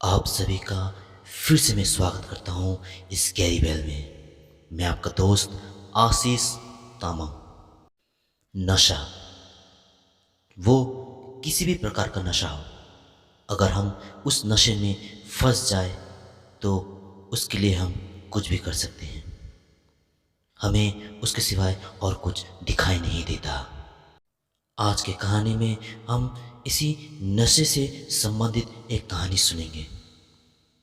आप सभी का फिर से मैं स्वागत करता हूँ इस कैरी बेल में। मैं आपका दोस्त आशीष तामंग। नशा, वो किसी भी प्रकार का नशा हो, अगर हम उस नशे में फंस जाए तो उसके लिए हम कुछ भी कर सकते हैं। हमें उसके सिवाय और कुछ दिखाई नहीं देता। आज के कहानी में हम इसी नशे से संबंधित एक कहानी सुनेंगे।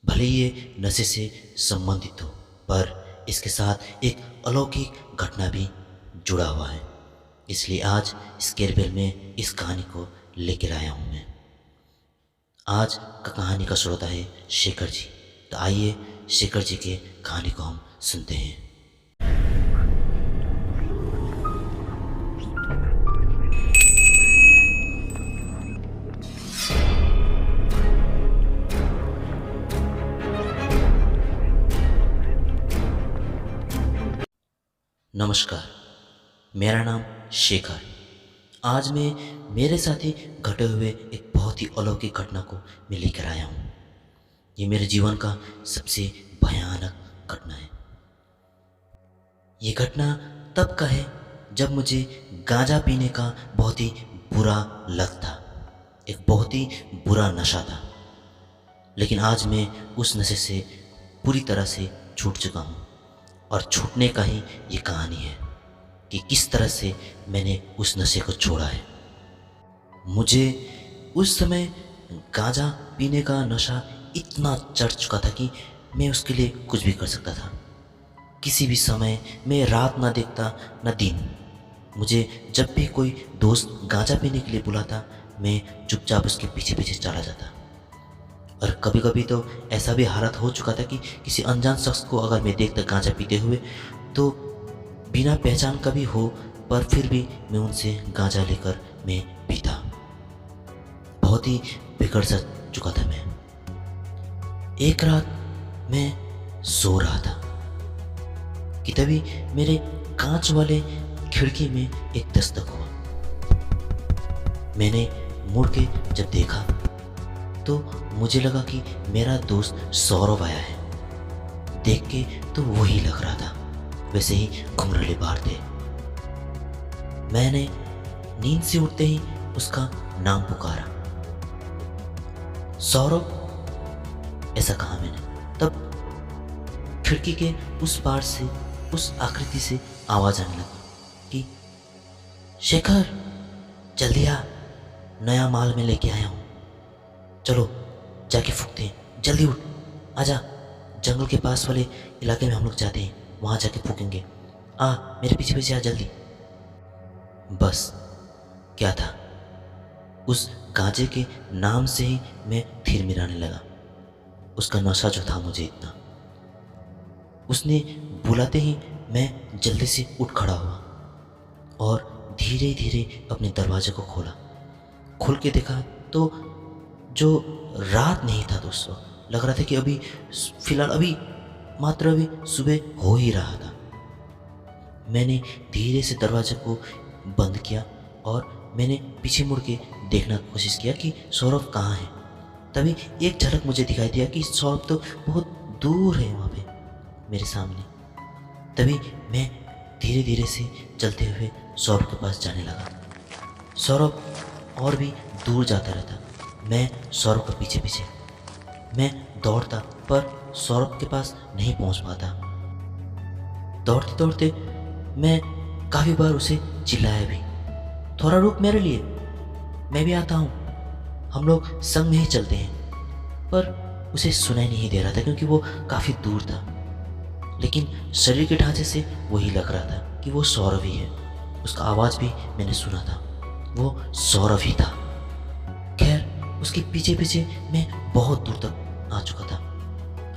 भले ये नशे से संबंधित हो, पर इसके साथ एक अलौकिक घटना भी जुड़ा हुआ है। इसलिए आज इस केरबेल में इस कहानी को लेकर आया हूँ मैं। आज का कहानी का श्रोता है शेखर जी। तो आइए शेखर जी के कहानी को हम सुनते हैं। नमस्कार, मेरा नाम शेखर। आज मैं मेरे साथ ही घटे हुए एक बहुत ही अलौकिक घटना को मैं लेकर आया हूँ। ये मेरे जीवन का सबसे भयानक घटना है। ये घटना तब का है जब मुझे गांजा पीने का बहुत ही बुरा लत था। एक बहुत ही बुरा नशा था। लेकिन आज मैं उस नशे से पूरी तरह से छूट चुका हूँ। और छूटने का ही ये कहानी है कि किस तरह से मैंने उस नशे को छोड़ा है। मुझे उस समय गांजा पीने का नशा इतना चढ़ चुका था कि मैं उसके लिए कुछ भी कर सकता था। किसी भी समय मैं रात ना देखता ना दिन। मुझे जब भी कोई दोस्त गांजा पीने के लिए बुलाता, मैं चुपचाप उसके पीछे पीछे चला जाता। और कभी कभी तो ऐसा भी हालत हो चुका था कि किसी अनजान शख्स को अगर मैं देखता गांजा पीते हुए, तो बिना पहचान का भी हो, पर फिर भी मैं उनसे गांजा लेकर मैं पीता। बहुत ही बिगड़ सा चुका था मैं। एक रात मैं सो रहा था कि तभी मेरे कांच वाले खिड़की में एक दस्तक हुआ। मैंने मुड़ के जब देखा तो मुझे लगा कि मेरा दोस्त सौरभ आया है। देख के तो वही लग रहा था, वैसे ही घुंघराले बाल थे। मैंने नींद से उठते ही उसका नाम पुकारा, सौरभ, ऐसा कहा मैंने। तब खिड़की के उस पार से, उस आकृति से आवाज आने लगी कि शेखर, जल्दी आ, नया माल में लेके आया हूं। चलो जाके फूकते हैं, जल्दी उठ, आजा, जंगल के पास वाले इलाके में हम लोग जाते हैं, वहां जाके फूकेंगे। आ, मेरे पीछे पीछे आ जल्दी। बस क्या था, उस गांजे के नाम से ही मैं थिर मिराने लगा। उसका नशा जो था मुझे इतना, उसने बुलाते ही मैं जल्दी से उठ खड़ा हुआ और धीरे धीरे अपने दरवाजे को खोला। खोल के देखा तो जो रात नहीं था दोस्तों, लग रहा था कि अभी फिलहाल मात्र अभी सुबह हो ही रहा था। मैंने धीरे से दरवाजे को बंद किया और मैंने पीछे मुड़ के देखने की कोशिश किया कि सौरभ कहाँ है। तभी एक झलक मुझे दिखाई दिया कि सौरभ तो बहुत दूर है वहाँ पे मेरे सामने। तभी मैं धीरे धीरे से चलते हुए सौरभ के पास जाने लगा। सौरभ और भी दूर जाता रहता, मैं सौरभ के पीछे पीछे। मैं दौड़ता पर सौरभ के पास नहीं पहुंच पाता। दौड़ते दौड़ते मैं काफ़ी बार उसे चिल्लाया भी, थोड़ा रुक मेरे लिए, मैं भी आता हूँ, हम लोग संग में ही चलते हैं। पर उसे सुनाई नहीं दे रहा था क्योंकि वो काफ़ी दूर था। लेकिन शरीर के ढांचे से वही लग रहा था कि वो सौरभ ही है। उसका आवाज़ भी मैंने सुना था, वो सौरभ ही था। खैर, उसके पीछे पीछे मैं बहुत दूर तक आ चुका था।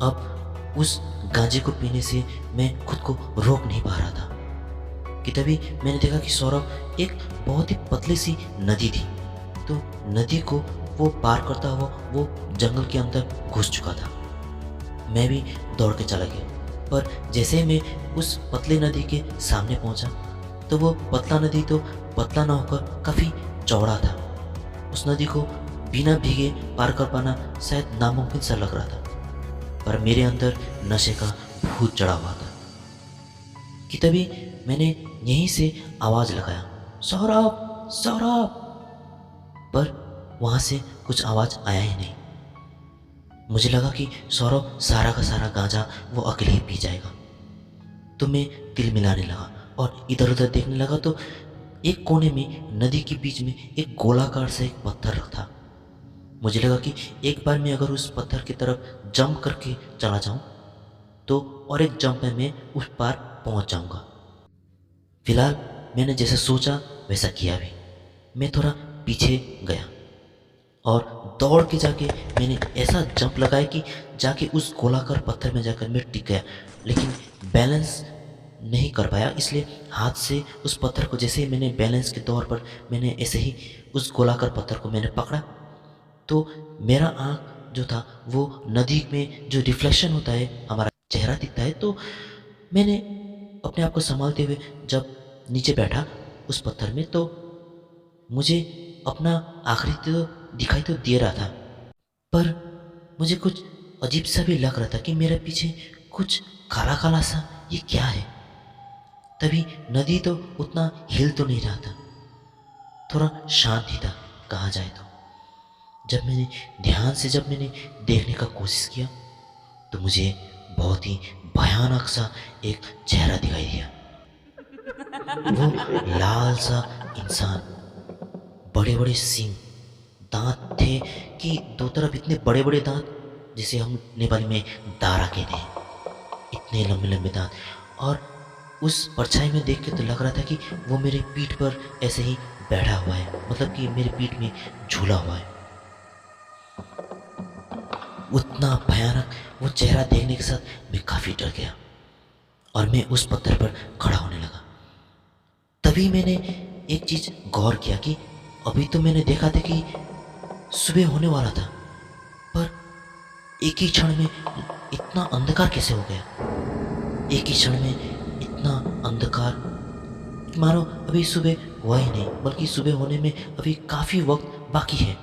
अब उस गांजे को पीने से मैं खुद को रोक नहीं पा रहा था कि तभी मैंने देखा कि सौरभ एक बहुत ही पतली सी नदी थी, तो नदी को वो पार करता हुआ वो जंगल के अंदर घुस चुका था। मैं भी दौड़ के चला गया, पर जैसे ही मैं उस पतली नदी के सामने पहुंचा तो वो पतला नदी तो पतला ना होकर काफ़ी चौड़ा था। उस नदी को बिना भीगे पार कर पाना शायद नामुमकिन सा लग रहा था, पर मेरे अंदर नशे का भूत चढ़ा हुआ था कि तभी मैंने यहीं से आवाज़ लगाया, सौरभ सौरभ। पर वहाँ से कुछ आवाज़ आया ही नहीं। मुझे लगा कि सौरभ सारा का सारा गांजा वो अकेले ही पी जाएगा, तो मैं तिल मिलाने लगा और इधर उधर देखने लगा तो एक कोने में नदी के बीच में एक गोलाकार सा एक पत्थर था। मुझे लगा कि एक बार मैं अगर उस पत्थर की तरफ जंप करके चला जाऊं तो और एक जंप में मैं उस पार पहुंच जाऊंगा। फिलहाल मैंने जैसा सोचा वैसा किया भी। मैं थोड़ा पीछे गया और दौड़ के जाके मैंने ऐसा जंप लगाया कि जाके उस गोलाकार पत्थर में जाकर मैं टिक गया, लेकिन बैलेंस नहीं कर पाया। इसलिए हाथ से उस पत्थर को जैसे ही मैंने बैलेंस के तौर पर मैंने ऐसे ही उस गोलाकार पत्थर को मैंने पकड़ा तो मेरा आँख जो था वो नदी में जो रिफ्लेक्शन होता है हमारा चेहरा दिखता है, तो मैंने अपने आप को संभालते हुए जब नीचे बैठा उस पत्थर में तो मुझे अपना आखिरी तो दिखाई तो दे रहा था, पर मुझे कुछ अजीब सा भी लग रहा था कि मेरे पीछे कुछ काला काला सा ये क्या है। तभी नदी तो उतना हिल तो नहीं रहा था, थोड़ा शांत ही था कहा जाए तो। जब मैंने ध्यान से देखने का कोशिश किया तो मुझे बहुत ही भयानक सा एक चेहरा दिखाई दिया। वो लाल सा इंसान, बड़े बड़े सींग, दांत थे कि दो तरफ इतने बड़े बड़े दांत, जिसे हम नेपाली में दारा कहते हैं, इतने लंबे लंबे दांत। और उस परछाई में देख के तो लग रहा था कि वो मेरे पीठ पर ऐसे ही बैठा हुआ है, मतलब कि मेरे पीठ में झूला हुआ है। उतना भयानक वो चेहरा देखने के साथ मैं काफ़ी डर गया और मैं उस पत्थर पर खड़ा होने लगा। तभी मैंने एक चीज़ गौर किया कि अभी तो मैंने देखा था कि सुबह होने वाला था, पर एक ही क्षण में इतना अंधकार कैसे हो गया। एक ही क्षण में इतना अंधकार, मानो अभी सुबह हुआ ही नहीं, बल्कि सुबह होने में अभी काफ़ी वक्त बाकी है।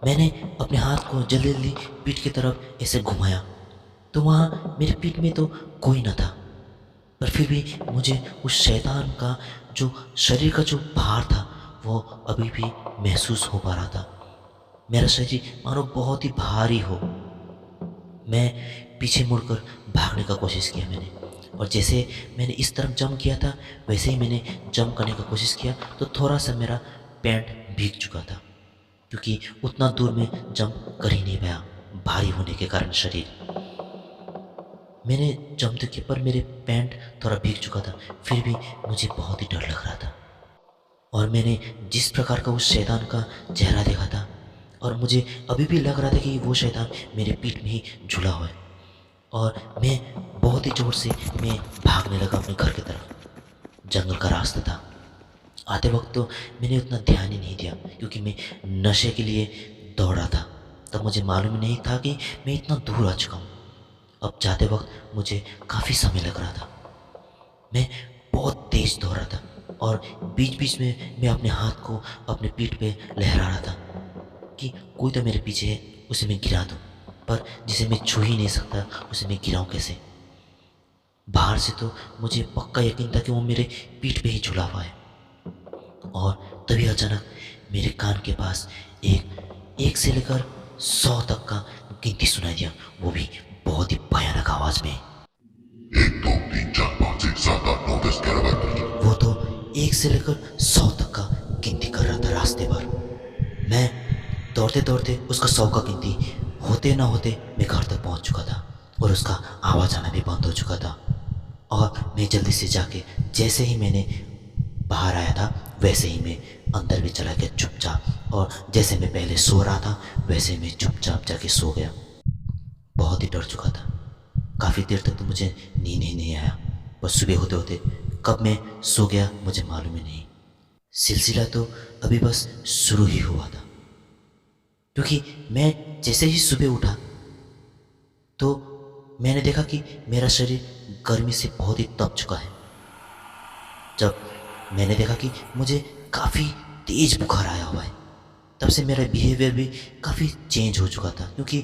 मैंने अपने हाथ को जल्दी जल्दी पीठ की तरफ ऐसे घुमाया तो वहाँ मेरे पीठ में तो कोई न था, पर फिर भी मुझे उस शैतान का जो शरीर का जो भार था वो अभी भी महसूस हो पा रहा था। मेरा शरीर मानो बहुत ही भारी हो। मैं पीछे मुड़कर भागने का कोशिश किया मैंने, और जैसे मैंने इस तरफ जंप किया था वैसे ही मैंने जंप करने का कोशिश किया तो थोड़ा सा मेरा पैंट भीग चुका था, क्योंकि उतना दूर में जंप कर ही नहीं पाया भारी होने के कारण शरीर। मैंने जंप तो किया पर मेरे पैंट थोड़ा भीग चुका था, फिर भी मुझे बहुत ही डर लग रहा था। और मैंने जिस प्रकार का उस शैतान का चेहरा देखा था और मुझे अभी भी लग रहा था कि वो शैतान मेरे पीठ में ही झूला हुआ है, और मैं बहुत ही ज़ोर से मैं भागने लगा अपने घर की तरफ। जंगल का रास्ता था। आते वक्त तो मैंने उतना ध्यान ही नहीं दिया क्योंकि मैं नशे के लिए दौड़ा था, तब मुझे मालूम ही नहीं था कि मैं इतना दूर आ चुका हूँ। अब जाते वक्त मुझे काफ़ी समय लग रहा था। मैं बहुत तेज़ दौड़ रहा था और बीच बीच में मैं अपने हाथ को अपने पीठ पे लहरा रहा था कि कोई तो मेरे पीछे है, उसे मैं गिरा दूँ, पर जिसे मैं छू ही नहीं सकता उसे मैं गिराऊँ कैसे। बाहर से तो मुझे पक्का यकीन था कि वो मेरे पीठ पे ही झूला हुआ है, और तभी अचानक मेरे कान के पास एक से लेकर 100 तक का गिनती सुनाई दिया, वो भी बहुत ही भयानक आवाज में। 1 2 3 4 5 6 7 8 9 10 11 12 वो तो 1 से लेकर 100 तक का गिनती कर रहा था रास्ते भर। मैं दौड़ते दौड़ते उसका 100 का गिनती होते ना होते मैं घर तक पहुंच चुका था और उसका आवाज़ आना भी बंद हो चुका था। और मैं जल्दी से जाके जैसे ही मैंने बाहर आया था वैसे ही मैं अंदर भी चला गया चुपचाप, और जैसे मैं पहले सो रहा था वैसे मैं चुपचाप जाके सो गया। बहुत ही डर चुका था। काफ़ी देर तक तो मुझे नींद ही नहीं आया, बस सुबह होते होते कब मैं सो गया मुझे मालूम ही नहीं। सिलसिला तो अभी बस शुरू ही हुआ था, क्योंकि मैं जैसे ही सुबह उठा तो मैंने देखा कि मेरा शरीर गर्मी से बहुत ही तप चुका है। जब मैंने देखा कि मुझे काफ़ी तेज बुखार आया हुआ है, तब से मेरा बिहेवियर भी काफ़ी चेंज हो चुका था, क्योंकि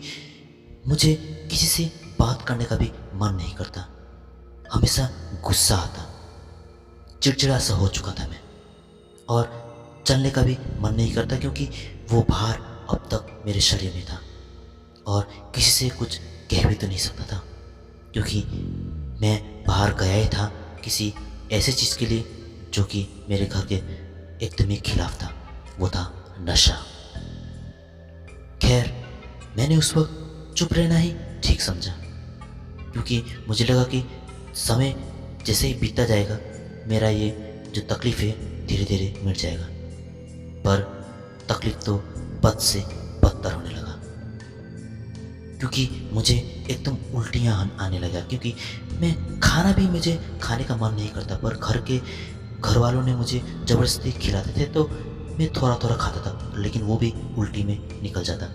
मुझे किसी से बात करने का भी मन नहीं करता। हमेशा गुस्सा आता, चिड़चिड़ा सा हो चुका था मैं, और चलने का भी मन नहीं करता, क्योंकि वो भार अब तक मेरे शरीर में था और किसी से कुछ कह भी तो नहीं सकता था, क्योंकि मैं बाहर गया ही था किसी ऐसे चीज़ के लिए जो कि मेरे घर के एकदम ही खिलाफ था। वो था नशा। खैर, मैंने उस वक्त चुप रहना ही ठीक समझा, क्योंकि मुझे लगा कि समय जैसे ही बीतता जाएगा मेरा ये जो तकलीफ़ है धीरे धीरे मिट जाएगा। पर तकलीफ़ तो बद से बदतर होने लगा, क्योंकि मुझे एकदम उल्टियाँ आने लगा, क्योंकि मैं खाना भी मुझे खाने का मन नहीं करता, पर घर वालों ने मुझे ज़बरदस्ती खिलाते थे तो मैं थोड़ा थोड़ा खाता था, लेकिन वो भी उल्टी में निकल जाता।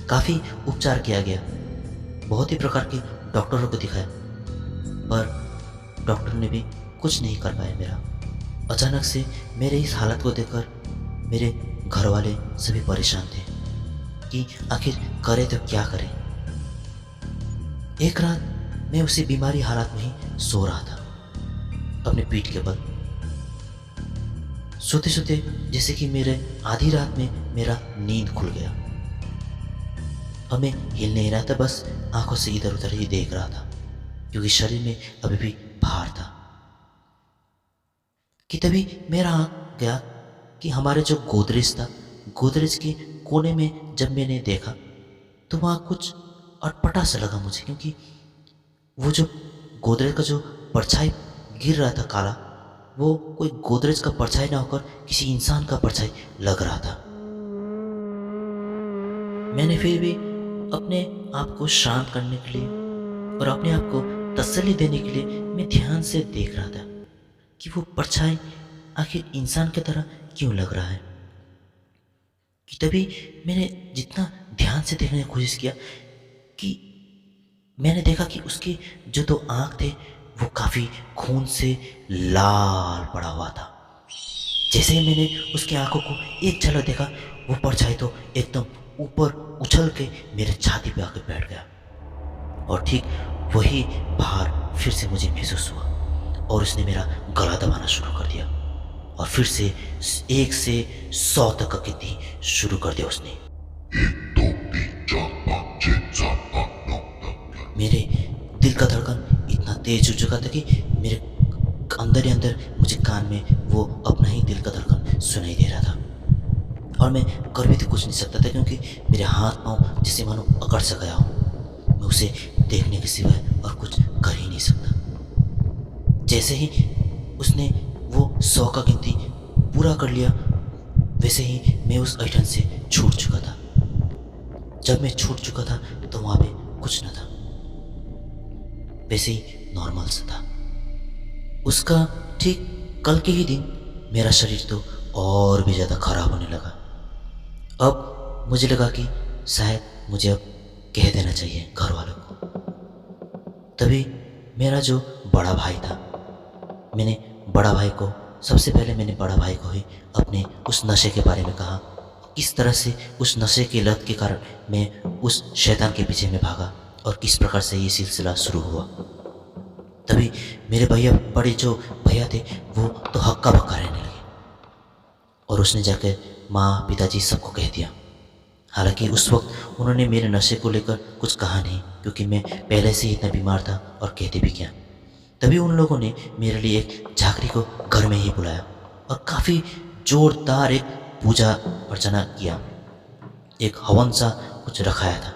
काफ़ी उपचार किया गया, बहुत ही प्रकार के डॉक्टरों को दिखाया, पर डॉक्टर ने भी कुछ नहीं कर पाया मेरा। अचानक से मेरे इस हालत को देखकर मेरे घर वाले सभी परेशान थे कि आखिर करें तो क्या करें। एक रात मैं उसी बीमारी हालत में ही सो रहा था, अपने पीठ के बल। सोते सोते जैसे कि मेरे आधी रात में मेरा नींद खुल गया, और मैं हिल नहीं रहा था, बस आंखों से इधर उधर ही देख रहा था, क्योंकि शरीर में अभी भी भार था। कि तभी मेरा आंख गया कि हमारे जो गोदरेज था, गोदरेज के कोने में जब मैंने देखा तो वहाँ कुछ अटपटा सा लगा मुझे, क्योंकि वो जो गोदरेज का जो परछाई गिर रहा था काला, वो कोई गोदरेज का परछाई ना होकर किसी इंसान का परछाई लग रहा था। मैंने फिर भी अपने आप को शांत करने के लिए और अपने आप को तसल्ली देने के लिए मैं ध्यान से देख रहा था कि वो परछाई आखिर इंसान की तरह क्यों लग रहा है। कि तभी मैंने जितना ध्यान से देखने की कोशिश किया कि मैंने देखा कि उसके जो दो आँख थे वो काफ़ी खून से लाल पड़ा हुआ था। जैसे ही मैंने उसकी आंखों को एक झलक देखा, वो परछाई तो एकदम ऊपर उछल के मेरे छाती पे आकर बैठ गया, और ठीक वही भार फिर से मुझे महसूस हुआ, और उसने मेरा गला दबाना शुरू कर दिया, और फिर से 1 से 100 तक की गिनती शुरू कर दिया उसने। 1 2 3 4 5 6 7 8 9 10 मेरे दिल का धड़कन इतना तेज हो चुका था कि मेरे अंदर ही अंदर मुझे कान में वो अपना ही दिल का धड़कन सुनाई दे रहा था, और मैं कर भी तो कुछ नहीं सकता था, क्योंकि मेरे हाथ पाँव जैसे मानो अकड़ सा गया हो। मैं उसे देखने के सिवाय और कुछ कर ही नहीं सकता। जैसे ही उसने वो 100 का गिनती पूरा कर लिया, वैसे ही मैं उस ऐठन से छूट चुका था। जब मैं छूट चुका था तो वहाँ पे कुछ न था, वैसे ही नॉर्मल सा था। उसका ठीक कल के ही दिन मेरा शरीर तो और भी ज़्यादा खराब होने लगा। अब मुझे लगा कि शायद मुझे अब कह देना चाहिए घर वालों को। तभी मेरा जो बड़ा भाई था, मैंने बड़ा भाई को सबसे पहले मैंने बड़ा भाई को ही अपने उस नशे के बारे में कहा, किस तरह से उस नशे की लत के कारण मैं उस शैतान के पीछे में भागा और किस प्रकार से ये सिलसिला शुरू हुआ। तभी मेरे भैया, बड़े जो भैया थे, वो तो हक्का बक्का रहने लगे, और उसने जाकर माँ पिताजी सबको कह दिया। हालांकि उस वक्त उन्होंने मेरे नशे को लेकर कुछ कहा नहीं, क्योंकि मैं पहले से ही इतना बीमार था और कहते भी क्या। तभी उन लोगों ने मेरे लिए एक झांकरी को घर में ही बुलाया और काफ़ी जोरदार एक पूजा अर्चना किया, एक हवन सा कुछ रखाया था।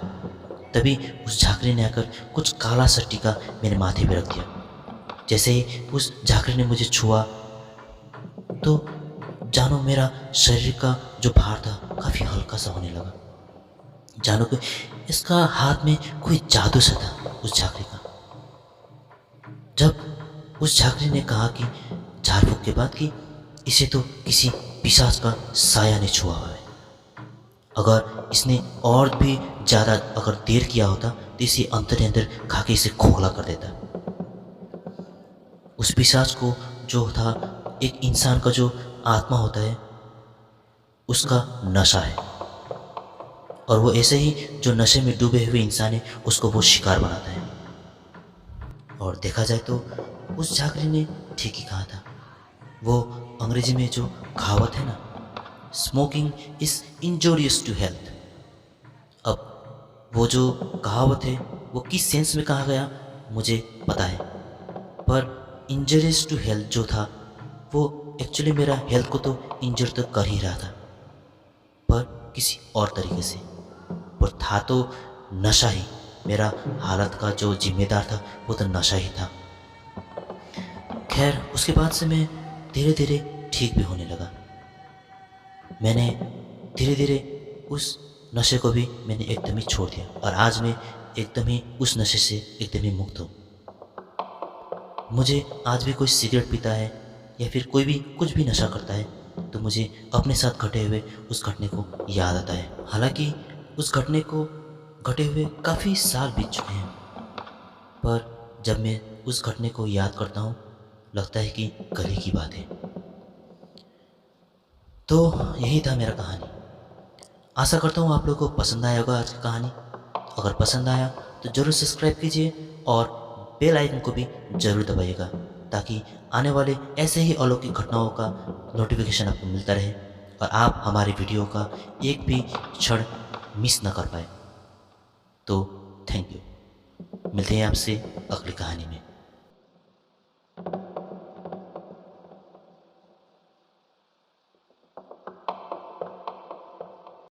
तभी उस झांकरी ने आकर कुछ काला सा टीका मेरे माथे पे रख दिया। जैसे ही उस झांकरी ने मुझे छुआ तो जानो मेरा शरीर का जो भार था काफ़ी हल्का सा होने लगा। जानो कि इसका हाथ में कोई जादू सा था उस झांकरी का। जब उस झांकरी ने कहा कि झाड़ फूक के बाद कि इसे तो किसी पिशाच का साया ने छुआ हुआ है, अगर इसने और भी ज़्यादा अगर देर किया होता तो इसे अंदर ही अंदर खा के इसे खोखला कर देता। उस पिशाच को जो था, एक इंसान का जो आत्मा होता है, उसका नशा है, और वो ऐसे ही जो नशे में डूबे हुए इंसान है उसको वो शिकार बनाता है। और देखा जाए तो उस झांकरी ने ठीक ही कहा था। वो अंग्रेजी में जो कहावत है ना, smoking is injurious to health. अब वो जो कहावत है वो किस सेंस में कहा गया मुझे पता है, पर इंजरियस टू हेल्थ जो था वो एक्चुअली मेरा हेल्थ को तो इंजर तो कर ही रहा था, पर किसी और तरीके से। पर था तो नशा ही, मेरा हालत का जो जिम्मेदार था वो तो नशा ही था। खैर उसके बाद से मैं धीरे धीरे ठीक भी होने लगा। मैंने धीरे धीरे उस नशे को भी मैंने एकदम ही छोड़ दिया, और आज मैं एकदम ही उस नशे से एकदम ही मुक्त हूँ। मुझे आज भी कोई सिगरेट पीता है या फिर कोई भी कुछ भी नशा करता है तो मुझे अपने साथ घटे हुए उस घटने को याद आता है। हालांकि उस घटने को घटे हुए काफ़ी साल बीत चुके हैं, पर जब मैं उस घटने को याद करता हूँ लगता है कि कल ही की बात है। तो यही था मेरा कहानी। आशा करता हूँ आप लोगों को पसंद आया होगा आज की कहानी। अगर पसंद आया तो ज़रूर सब्सक्राइब कीजिए और बेल आइकन को भी ज़रूर दबाइएगा, ताकि आने वाले ऐसे ही अलौकिक घटनाओं का नोटिफिकेशन आपको मिलता रहे और आप हमारी वीडियो का एक भी क्षण मिस ना कर पाए। तो थैंक यू। मिलते हैं आपसे अगली कहानी में।